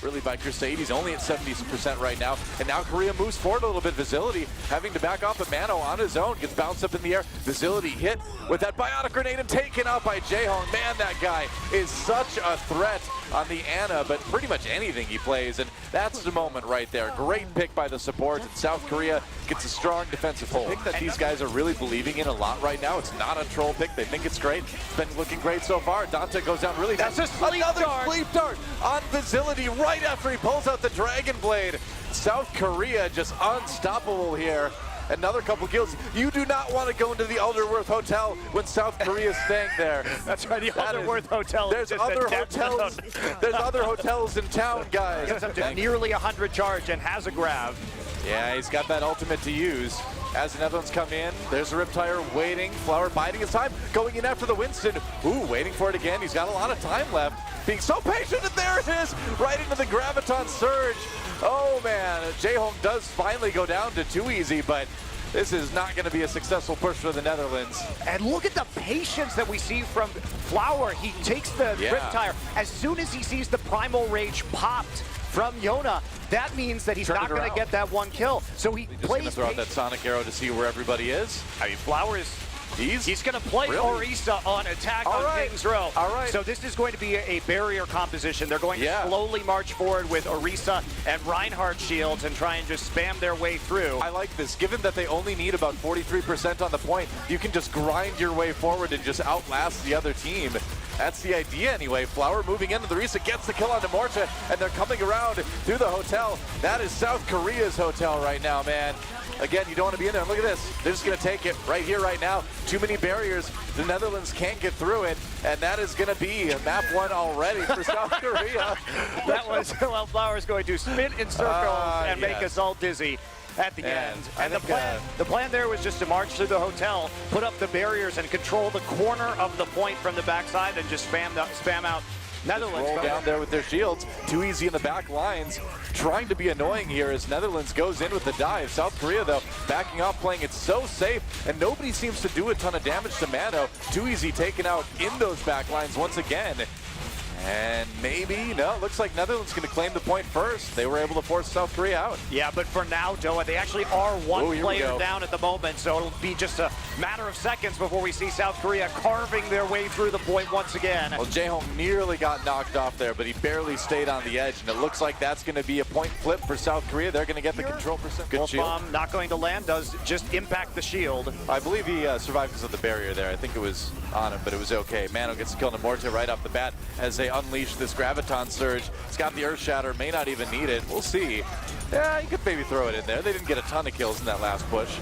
really by Crusade. He's only at 70% right now. And now Korea moves forward a little bit. Facility having to back off, but Mano on his own gets bounced up in the air. Facility hit with that biotic grenade and taken out by Ryujehong. Man, that guy is such a threat on the Ana, but pretty much anything he plays. And that's the moment right there. Great pick by the support. And South Korea gets a strong defensive hold. Pick that these guys are really believing in a lot right now. It's not a troll pick. They think it's great. It's been looking great so far. Dante goes down really fast. That's a sleep dart. Sleep dart on Facility right after he pulls out the Dragonblade. South Korea just unstoppable here. Another couple kills. You do not want to go into the Elderworth Hotel when South Korea is staying there. That's right, the Elderworth Hotel. There's other hotels. There's other hotels in town, guys. Gets up to nearly 100 charge and has a grab. Yeah, he's got that ultimate to use. As the Netherlands come in, there's a Riptire waiting. Flower biding his time, going in after the Winston. Ooh, waiting for it again. He's got a lot of time left. Being so patient, and there it is, right into the Graviton Surge. Oh man, Ryujehong does finally go down to 2 easy, but this is not going to be a successful push for the Netherlands. And look at the patience that we see from Flower. He takes the Riptire. As soon as he sees the Primal Rage popped from Yona, that means that he's not going to get that one kill. So he just going to throw out that Sonic Arrow to see where everybody is. I mean, Flower is... He's going to play Orisa on attack on King's Row. So this is going to be a barrier composition. They're going to slowly march forward with Orisa and Reinhardt shields and try and just spam their way through. I like this. Given that they only need about 43% on the point, you can just grind your way forward and just outlast the other team. That's the idea anyway. Flower moving into the Orisa, gets the kill on Morcha, and they're coming around through the hotel. That is South Korea's hotel right now, man. Again, you don't want to be in there. Look at this. They're just going to take it right here, right now. Too many barriers. The Netherlands can't get through it, and that is going to be map 1 already for South Korea. That was, well, Flower's going to spin in circles and make us all dizzy at the end. And the plan there was just to march through the hotel, put up the barriers, and control the corner of the point from the backside and just spam out Netherlands. Roll down there with their shields. Too easy in the back lines. Trying to be annoying here as Netherlands goes in with the dive. South Korea, though, backing off, playing it so safe, and nobody seems to do a ton of damage to Mano. Too easy taken out in those back lines once again. And maybe, no, looks like Netherlands going to claim the point first. They were able to force South Korea out. Yeah, but for now, Doa, they actually are one player down at the moment, so it'll be just a matter of seconds before we see South Korea carving their way through the point once again. Well, Ryujehong nearly got knocked off there, but he barely stayed on the edge, and it looks like that's going to be a point flip for South Korea. They're going to get the control percent. Good shield. Bomb not going to land, does just impact the shield. I believe he survived because of the barrier there. I think it was on him, but it was okay. Mano gets the kill on Morta right off the bat as they unleash this Graviton Surge. It's got the Earth Shatter, may not even need it. We'll see. Yeah, you could maybe throw it in there. They didn't get a ton of kills in that last push.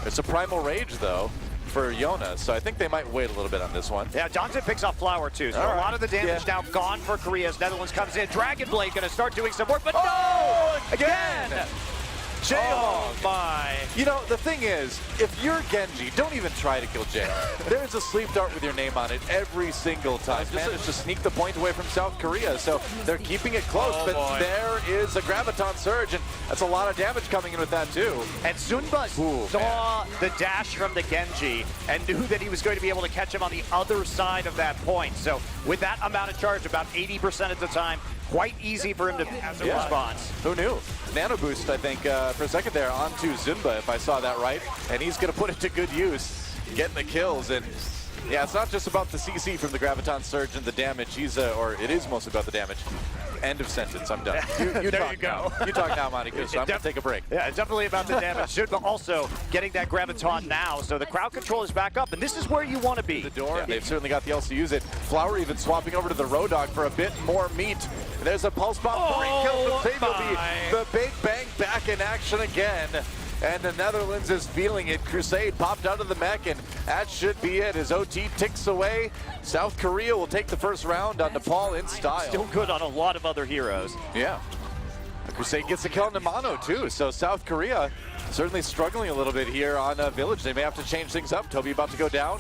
It's a Primal Rage, though, for Yona, so I think they might wait a little bit on this one. Yeah, Dante picks off Flower, too, so a lot of the damage now gone for Korea as Netherlands comes in. Dragonblade going to start doing some work, but no! Again! Oh my. You know, the thing is, if you're Genji, don't even try to kill Ryujehong. There's a sleep dart with your name on it every single time. Managed to sneak the point away from South Korea, so they're keeping it close, but there is a Graviton Surge, and that's a lot of damage coming in with that too. And Zunba saw the dash from the Genji and knew that he was going to be able to catch him on the other side of that point. So with that amount of charge, about 80% of the time, quite easy for him to as a response. Who knew? Nano boost, I think, for a second there onto Zunba, if I saw that right. And he's going to put it to good use, getting the kills. And yeah, it's not just about the CC from the Graviton Surge and the damage. Or it is mostly about the damage. End of sentence, I'm done. You there talk you go. Now. You talk now, Monty, so I'm going to take a break. Yeah, it's definitely about the damage. Zunba also getting that Graviton now, so the crowd control is back up, and this is where you want to be. The door, they've certainly got the else to use it. Flower even swapping over to the Road Dog for a bit more meat. There's a Pulse Bomb, 3 kills from Saebyeolbe. The Big Bang back in action again. And the Netherlands is feeling it. Crusade popped out of the mech, and that should be it. As OT ticks away, South Korea will take the first round on Nepal in style. Still good on a lot of other heroes. Yeah. Crusade gets a kill on Mano too, so South Korea certainly struggling a little bit here on Village. They may have to change things up. Tobi about to go down.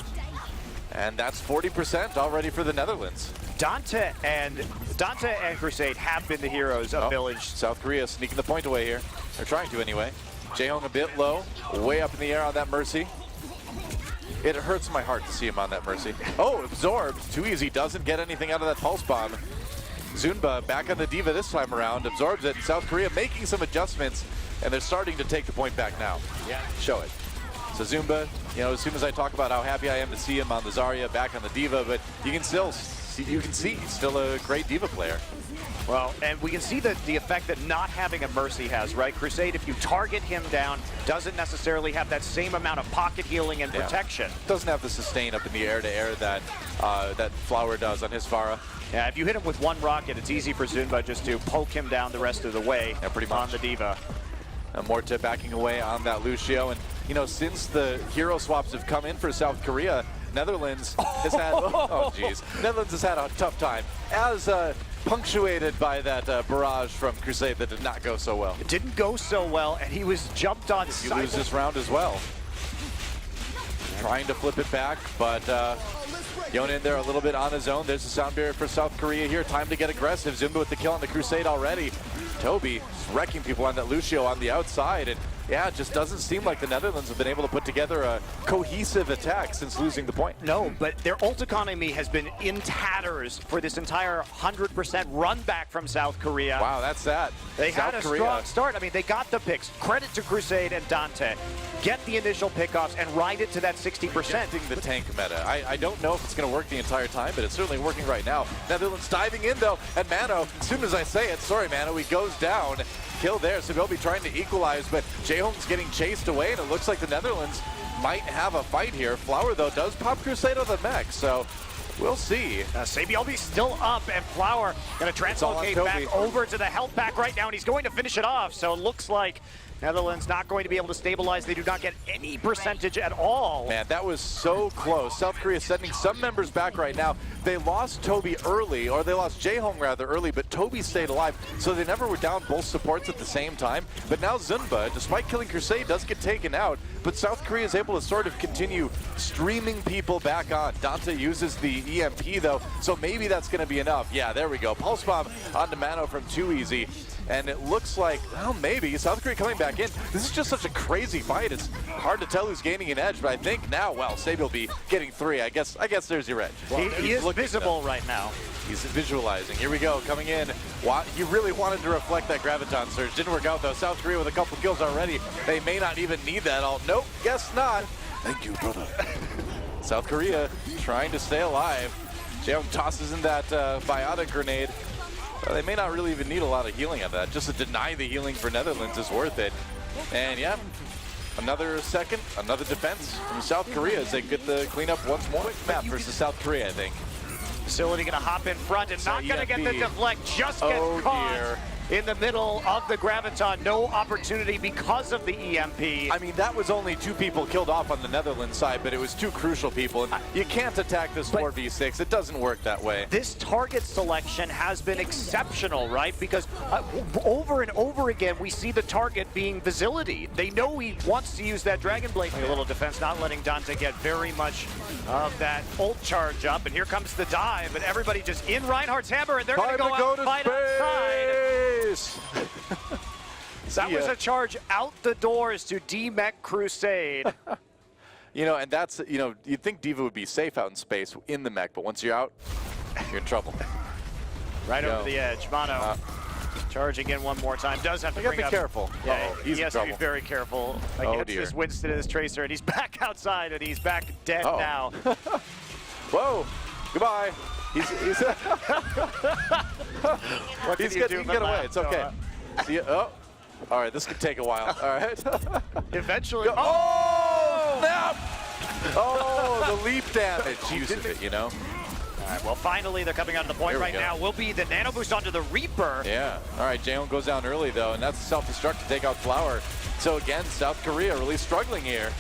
And that's 40% already for the Netherlands. Dante and Crusade have been the heroes of Village. South Korea sneaking the point away here. They're trying to anyway. Ryujehong a bit low, way up in the air on that Mercy. It hurts my heart to see him on that Mercy. Oh, absorbed. Too easy, doesn't get anything out of that Pulse Bomb. Zunba back on the Diva this time around, absorbs it. South Korea making some adjustments, and they're starting to take the point back now. Yeah. Show it. So Zunba, you know, as soon as I talk about how happy I am to see him on the Zarya, back on the Diva, but you can still see, he's still a great Diva player. Well, and we can see the effect that not having a Mercy has, right? Crusade, if you target him down, doesn't necessarily have that same amount of pocket healing and protection. Doesn't have the sustain up in the air-to-air that that Flower does on his Pharah. Yeah, if you hit him with one rocket, it's easy for Zunba just to poke him down the rest of the way pretty much. On the Diva. And Morta backing away on that Lucio. And, you know, since the hero swaps have come in for South Korea, Netherlands has had, Netherlands has had a tough time. As punctuated by that barrage from Crusade that did not go so well. It didn't go so well, and he was jumped on. You lose this round as well. Trying to flip it back, but Yona in there a little bit on his own. There's a sound barrier for South Korea here. Time to get aggressive. Zunba with the kill on the Crusade already. Tobi wrecking people on that Lucio on the outside, and yeah, it just doesn't seem like the Netherlands have been able to put together a cohesive attack since losing the point. No, but their ult economy has been in tatters for this entire 100% run back from South Korea. Wow, that's that. They South had a Korea. strong start. I mean, they got the picks. Credit to Crusade and Dante. Get the initial pickoffs and ride it to that 60%. Getting the tank meta. I don't know if it's going to work the entire time, but it's certainly working right now. Netherlands diving in, though, and Mano, as soon as I say it, sorry, Mano, he goes down. Kill there. Saebyeolbe trying to equalize, but Ryujehong's getting chased away, and it looks like the Netherlands might have a fight here. Flower, though, does pop Crusade on the mech, so we'll see. Saebyeolbe still up, and Flower going to translocate back over to the health pack right now, and he's going to finish it off. So it looks like Netherlands not going to be able to stabilize. They do not get any percentage at all. Man, that was so close. South Korea sending some members back right now. They lost Tobi early, or they lost Ryujehong rather early, but Tobi stayed alive, so they never were down both supports at the same time. But now Zunba, despite killing Crusade, does get taken out, but South Korea is able to sort of continue streaming people back on. Dante uses the EMP though, so maybe that's going to be enough. Yeah, there we go. Pulse Bomb onto Mano from Too Easy. And it looks like, well, maybe South Korea coming back in. This is just such a crazy fight. It's hard to tell who's gaining an edge, but I think now, well, Saebyeolbe getting 3. I guess there's your edge. Well, he is visible right now. He's visualizing. Here we go, coming in. He really wanted to reflect that Graviton surge. Didn't work out, though. South Korea with a couple kills already. They may not even need that ult. Nope, guess not. Thank you, brother. South Korea trying to stay alive. Ryujehong tosses in that biotic grenade. Well, they may not really even need a lot of healing on that. Just to deny the healing for Netherlands is worth it. And yeah, another second, another defense from South Korea as they get the cleanup once more. Map versus South Korea, I think. Facility gonna hop in front and not gonna get the deflect, just gets caught in the middle of the Graviton. No opportunity because of the EMP. I mean, that was only 2 people killed off on the Netherlands side, but it was 2 crucial people. And you can't attack this 4v6. It doesn't work that way. This target selection has been exceptional, right? Because over and over again, we see the target being Facility. They know he wants to use that Dragonblade. A little defense, not letting Dante get very much of that ult charge up. And here comes the dive, but everybody just in Reinhardt's hammer, and they're going to go out and fight outside. That was a charge out the doors to D-Mech Crusade. You know, and that's, you know, you'd think Diva would be safe out in space in the mech, but once you're out, you're in trouble. Right over the edge. Mano charging in one more time. Does have to bring up. Be careful. Yeah, he has to be very careful. Against this Winston and his Tracer, and he's back outside, and he's back dead now. Whoa, goodbye. He's what can you do he can get away. It's okay. See ya. Oh, all right. This could take a while. All right. Eventually. Oh, snap! Oh, the leap damage. Use of it, you know. All right. Well, finally, they're coming out of the point right now. Will be the nano boost onto the Reaper. Yeah. All right. Ryujehong goes down early though, and that's self-destruct to take out Flower. So again, South Korea really struggling here.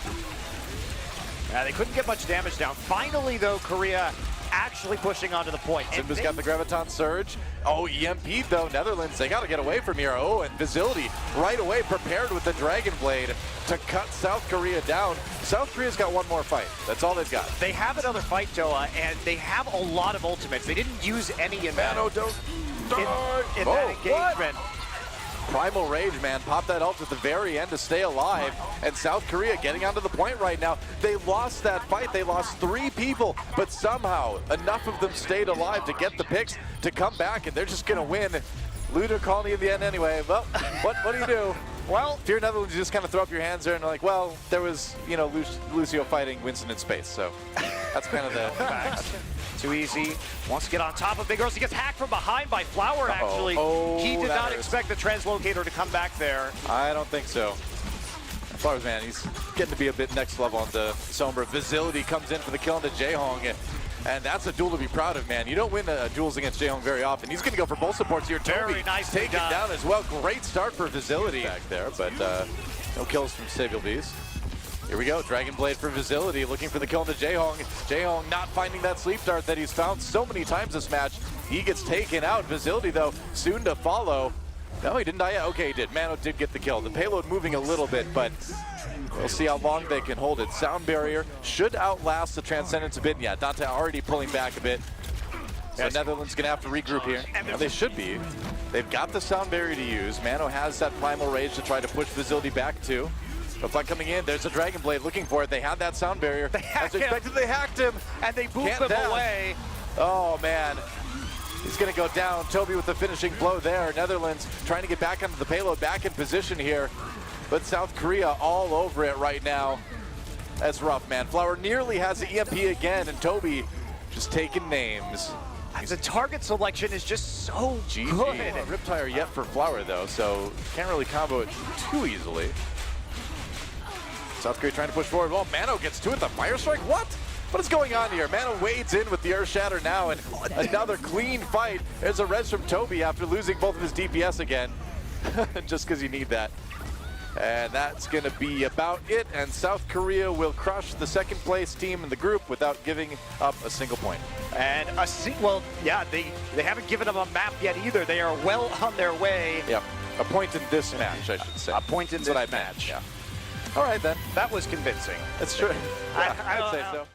They couldn't get much damage down. Finally, though, Korea actually pushing onto the point. Zunba's got the Graviton surge. Oh, EMP though, Netherlands, they got to get away from here. Oh, and Facility right away prepared with the Dragonblade to cut South Korea down. South Korea's got one more fight. That's all they've got. They have another fight, Joa, and they have a lot of ultimates. They didn't use any in that, Mano, don't in that engagement. Primal Rage, man, pop that ult at the very end to stay alive. And South Korea getting onto the point right now. They lost that fight. They lost 3 people, but somehow enough of them stayed alive to get the picks to come back, and they're just going to win. Ludo Colony in the end anyway. Well, what do you do? Well, if you're Netherlands, you just kind of throw up your hands there and like, well, there was, you know, Lucio fighting Winston in space, so that's kind of the facts. Too easy. Wants to get on top of Big Girls. He gets hacked from behind by Flower, actually. He did not expect the translocator to come back there. I don't think so. Flowers, man, he's getting to be a bit next level on the Somber. Visibility comes in for the kill into Ryujehong. And that's a duel to be proud of, man. You don't win duels against Ryujehong very often. He's going to go for both supports here. Tobi very nice taken down as well. Great start for Visibility back there, but no kills from Saebyeolbe. Here we go, Dragonblade for Visibility, looking for the kill into Ryujehong. Ryujehong not finding that sleep dart that he's found so many times this match. He gets taken out. Visibility, though, soon to follow. No, he didn't die yet. Okay, he did. Mano did get the kill. The payload moving a little bit, but we'll see how long they can hold it. Sound barrier should outlast the Transcendence a bit. Yeah, Dante already pulling back a bit. So Netherlands gonna have to regroup here. And they should be. They've got the sound barrier to use. Mano has that Primal Rage to try to push Visibility back too. But coming in, there's a Dragonblade looking for it. They had that sound barrier. As expected, they hacked him. And they booped him away. Oh, man. He's going to go down. Tobi with the finishing blow there. Netherlands trying to get back onto the payload, back in position here. But South Korea all over it right now. That's rough, man. Flower nearly has the EMP again, and Tobi just taking names. The target selection is just so GG. good. Riptire yet for Flower, though, so can't really combo it too easily. South Korea trying to push forward. Well, Mano gets to it. The Fire Strike? What? What is going on here? Mano wades in with the Earth Shatter now, and another clean fight. There's a res from Tobi after losing both of his DPS again, just because you need that. And that's going to be about it, and South Korea will crush the second place team in the group without giving up a single point. And well, yeah, they haven't given them a map yet either. They are well on their way. Yep, a point in this match, I should say. A point in this match. Yeah. All right, then. That was convincing. That's true. Yeah, I'd say so.